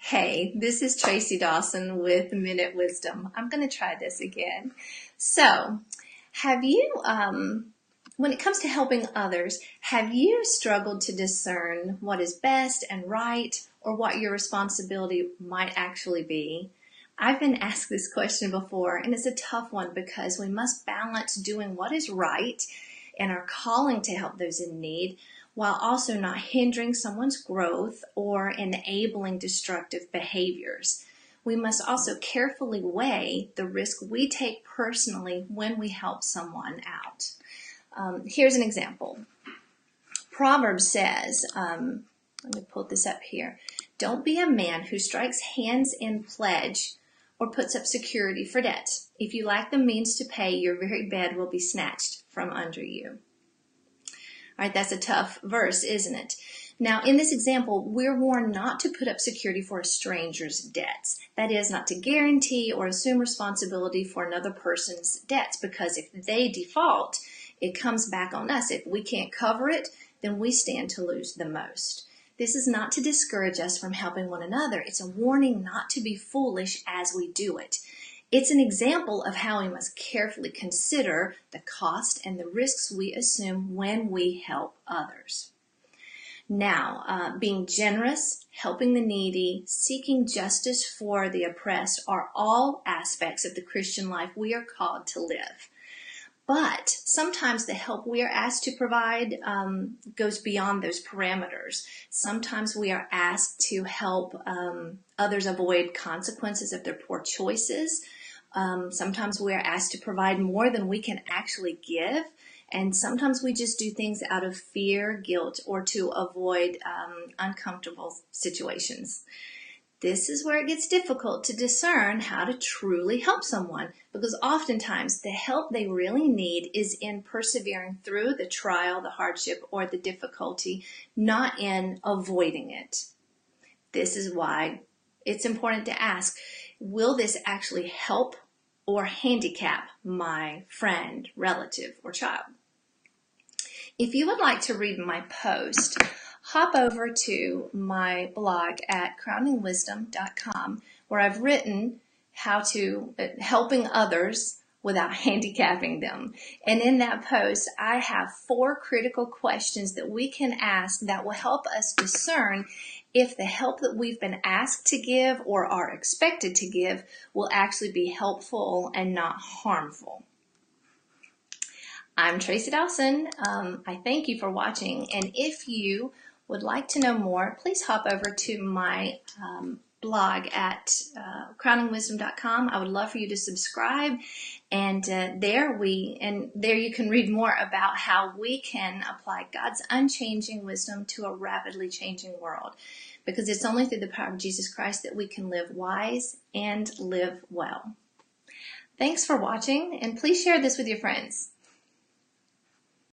Hey, this is Tracie Dawson with Minute Wisdom. I'm going to try this again. So, have you, when it comes to helping others, have you struggled to discern what is best and right, or what your responsibility might actually be? I've been asked this question before, and it's a tough one because we must balance doing what is right and our calling to help those in need, while also not hindering someone's growth or enabling destructive behaviors. We must also carefully weigh the risk we take personally when we help someone out. Here's an example. Proverbs says, let me pull this up here, don't be a man who strikes hands in pledge or puts up security for debt. If you lack the means to pay, your very bed will be snatched from under you. All right, that's a tough verse, isn't it? Now, in this example, we're warned not to put up security for a stranger's debts. That is, not to guarantee or assume responsibility for another person's debts, because if they default, it comes back on us. If we can't cover it, then we stand to lose the most. This is not to discourage us from helping one another. It's a warning not to be foolish as we do it. It's an example of how we must carefully consider the cost and the risks we assume when we help others. Now, being generous, helping the needy, seeking justice for the oppressed are all aspects of the Christian life we are called to live. But sometimes the help we are asked to provide goes beyond those parameters. Sometimes we are asked to help others avoid consequences of their poor choices. Sometimes we are asked to provide more than we can actually give. And sometimes we just do things out of fear, guilt, or to avoid uncomfortable situations. This is where it gets difficult to discern how to truly help someone, because oftentimes the help they really need is in persevering through the trial, the hardship, or the difficulty, not in avoiding it. This is why it's important to ask, will this actually help or handicap my friend, relative, or child? If you would like to read my post, hop over to my blog at crowningwisdom.com, where I've written how to helping others without handicapping them. And in that post, I have 4 critical questions that we can ask that will help us discern if the help that we've been asked to give or are expected to give will actually be helpful and not harmful. I'm Tracie Dawson. I thank you for watching, and if you would like to know more, please hop over to my blog at crowningwisdom.com. I would love for you to subscribe, and there you can read more about how we can apply God's unchanging wisdom to a rapidly changing world, because it's only through the power of Jesus Christ that we can live wise and live well. Thanks for watching, and please share this with your friends.